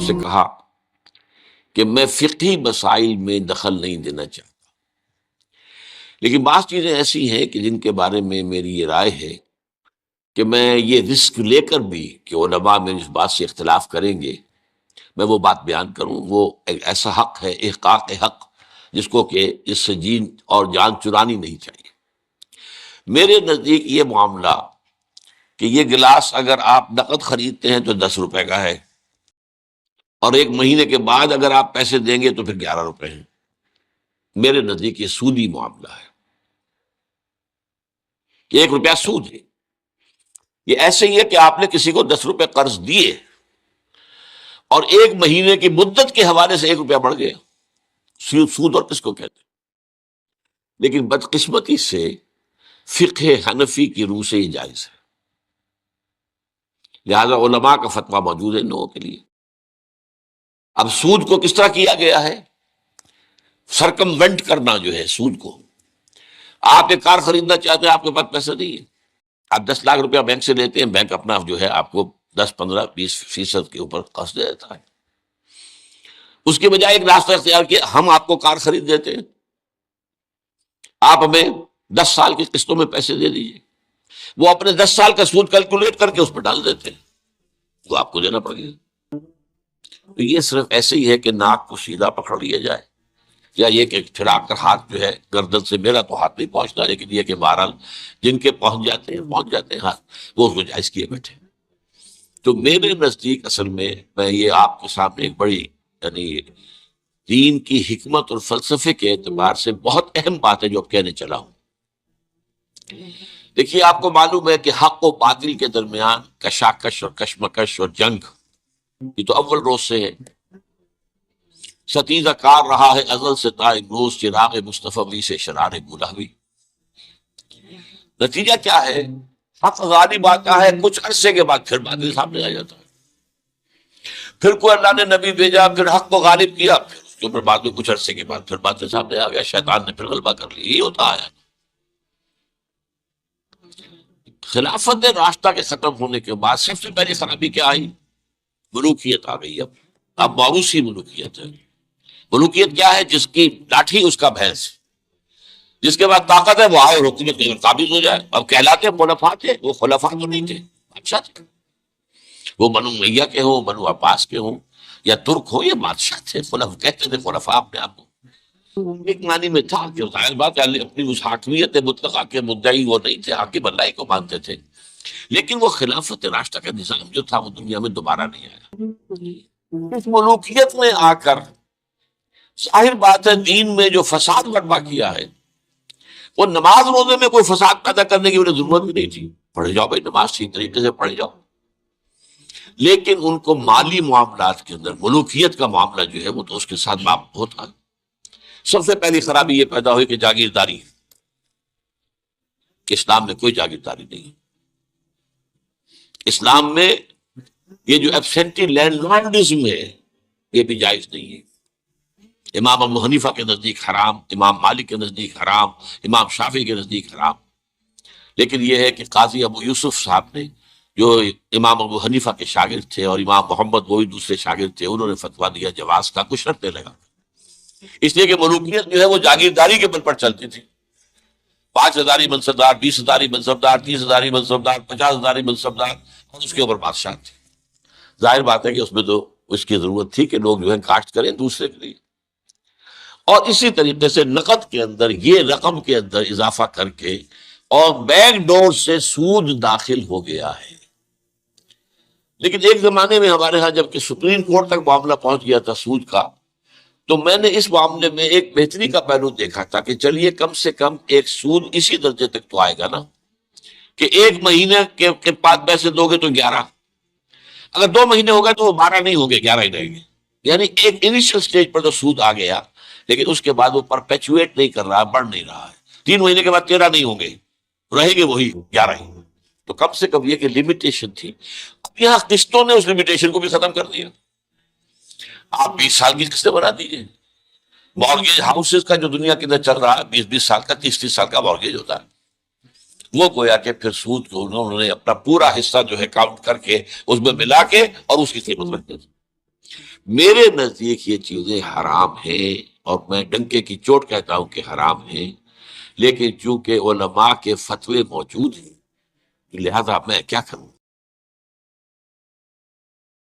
سے کہا کہ میں فقہی مسائل میں دخل نہیں دینا چاہتا، لیکن بعض چیزیں ایسی ہیں کہ جن کے بارے میں میری یہ رائے ہے کہ میں یہ رسک لے کر بھی کہ علماء میں اس بات سے اختلاف کریں گے، میں وہ بات بیان کروں۔ وہ ایک ایسا حق ہے، احقاق حق، جس کو کہ اس سے جین اور جان چرانی نہیں چاہیے۔ میرے نزدیک یہ معاملہ کہ یہ گلاس اگر آپ نقد خریدتے ہیں تو 10 روپے کا ہے، اور 1 مہینے کے بعد اگر آپ پیسے دیں گے تو پھر 11 روپے ہیں، میرے نزدیک یہ سودی معاملہ ہے کہ 1 روپیہ سود ہے۔ یہ ایسے ہی ہے کہ آپ نے کسی کو 10 روپے قرض دیے اور 1 مہینے کی مدت کے حوالے سے 1 روپیہ بڑھ گیا۔ سود اور کس کو کہتے ہیں؟ لیکن بدقسمتی سے فقہ حنفی کی روح سے یہ جائز ہے، لہذا علماء کا فتویٰ موجود ہے ان لوگوں کے لیے۔ اب سود کو کس طرح کیا گیا ہے؟ سرکموینٹ کرنا جو ہے سود کو۔ آپ ایک کار خریدنا چاہتے ہیں، آپ کے پاس پیسے نہیں ہے، آپ 10 لاکھ روپیہ بینک سے لیتے ہیں، بینک اپنا جو ہے آپ کو 10 15 20% کے اوپر قرض دے دیتا ہے۔ اس کے بجائے ایک راستہ اختیار کیا، ہم آپ کو کار خرید دیتے ہیں، آپ ہمیں 10 سال کی قسطوں میں پیسے دے دیجیے۔ وہ اپنے 10 سال کا سود کیلکولیٹ کر کے اس پہ ڈال دیتے ہیں، وہ آپ کو دینا پڑے گا۔ تو یہ صرف ایسے ہی ہے کہ ناک کو سیدھا پکڑ لیا جائے، یا یہ کہ پھرا کر ہاتھ جو ہے گردن سے، میرا تو ہاتھ نہیں پہنچتا، لیکن یہ کہ بہرحال جن کے پہنچ جاتے ہیں ہاتھ، وہ اس کو جائز کیے بیٹھے۔ تو میرے نزدیک اصل میں یہ آپ کے سامنے ایک بڑی یعنی دین کی حکمت اور فلسفے کے اعتبار سے بہت اہم بات ہے جو اب کہنے چلا ہوں۔ دیکھیے، آپ کو معلوم ہے کہ حق و باطل کے درمیان کشاکش اور کشمکش اور جنگ یہ تو اول روز سے ہے، ستیزہ کار رہا ہے ازل سے تا امروز، چراغ مصطفی سے شرار ملہوی۔ نتیجہ کیا ہے؟ حق غالب آتا ہے، کچھ عرصے کے بعد پھر باطل سامنے آ جاتا ہے، پھر کوئی اللہ نے نبی بھیجا، پھر حق کو غالب کیا، پھر اس کے اوپر بعد میں کچھ عرصے کے بعد پھر باطل سامنے آ گیا، شیطان نے پھر غلبہ کر لیا۔ یہی ہوتا ہے۔ خلافت راستہ کے ختم ہونے کے بعد سب سے پہلی خرابی کیا آئی؟ ملوکیت آ گئی۔ اب موروثی ملوکیت ہے۔ ملوکیت کیا ہے؟ جس کی لاٹھی اس کا بھینس، جس کے بعد طاقت ہے وہ آئے اور حکومت کے قابض ہو جائے۔ اب کہلاتے خلفاء تھے، وہ خلفاء تو نہیں تھے، بادشاہ تھے۔ وہ بنو امیہ کے ہوں، بنو عباس کے ہوں، یا ترک ہو، یہ بادشاہ تھے، خلفاء کہتے تھے، خلفاء اپنے آپ کو۔ ایک معنی میں تھا کہ ظاہر بات ہے اپنی اس حاکمیت مطلقہ کے مدعی وہ نہیں تھے، حاکم اللہ کو مانتے تھے، لیکن وہ خلافت راستہ کا نظام جو تھا وہ دنیا میں دوبارہ نہیں آیا۔ اس ملوکیت میں آ کر ظاہر بات ہے دین میں جو فساد برپا کیا ہے، وہ نماز روزے میں کوئی فساد پیدا کرنے کی انہیں ضرورت بھی نہیں تھی، پڑھے جاؤ بھائی نماز ٹھیک طریقے سے پڑھے جاؤ۔ لیکن ان کو مالی معاملات کے اندر ملوکیت کا معاملہ جو ہے وہ تو اس کے ساتھ باپ ہوتا ہے۔ سب سے پہلی خرابی یہ پیدا ہوئی کہ جاگیرداری، اسلام میں کوئی جاگیرداری نہیں۔ اسلام میں یہ جو ایبسینٹی لینڈ لارڈزم ہے یہ بھی جائز نہیں ہے۔ امام ابو حنیفہ کے نزدیک حرام، امام مالک کے نزدیک حرام، امام شافعی کے نزدیک حرام۔ لیکن یہ ہے کہ قاضی ابو یوسف صاحب نے، جو امام ابو حنیفہ کے شاگرد تھے، اور امام محمد وہ بھی دوسرے شاگرد تھے، انہوں نے فتویٰ دیا جواز کا، کچھ شرطیں لگا، اس لیے کہ ملوکیت جو ہے وہ جاگیرداری کے بل پر چلتی تھی۔ 5,000 منصبدار، 20,000 منصبدار، 30,000 منصبدار، 50,000 منصبدار، اور اس کے اوپر بادشاہ تھے۔ ظاہر بات ہے کہ اس میں تو اس کی ضرورت تھی کہ لوگ جو ہے کاشت کریں دوسرے کے لیے۔ اور اسی طریقے سے نقد کے اندر یہ رقم کے اندر اضافہ کر کے اور بیک ڈور سے سود داخل ہو گیا ہے۔ لیکن ایک زمانے میں ہمارے ہاں جب کہ سپریم کورٹ تک معاملہ پہنچ گیا تھا سود کا، تو میں نے اس معاملے میں ایک بہتری کا پہلو دیکھا تھا کہ چلیے کم سے کم ایک سود اسی درجے تک تو آئے گا نا کہ 1 مہینے کے بعد پیسے دو گے تو 11، اگر 2 مہینے ہو گئے تو وہ 12 نہیں ہوں گے، 11 ہی رہیں گے۔ یعنی ایک انیشل سٹیج پر تو سود آ گیا، لیکن اس کے بعد وہ پرپیچویٹ نہیں کر رہا، بڑھ نہیں رہا ہے۔ 3 مہینے کے بعد 13 نہیں ہوں گے، رہیں گے وہی 11 ہی۔ تو کم سے کم یہ کہ لمیٹیشن تھی۔ اب یہاں قسطوں نے اس لمیٹیشن کو بھی ختم کر دیا۔ آپ 20 سال کی قسطیں بنا دیجیے۔ مارگیج ہاؤسز کا جو دنیا کے اندر چل رہا ہے 20 سال کا، 30 سال کا مارگیج ہوتا ہے، وہ گویا کہ پھر سود کو انہوں نے اپنا پورا حصہ جو ہے کاؤنٹ کر کے اس میں ملا کے اور اس کی قیمت رکھ دی۔ میرے نزدیک یہ چیزیں حرام ہیں، اور میں ڈنکے کی چوٹ کہتا ہوں کہ حرام ہیں، لیکن چونکہ علماء کے فتوے موجود ہیں لہذا میں کیا کروں؟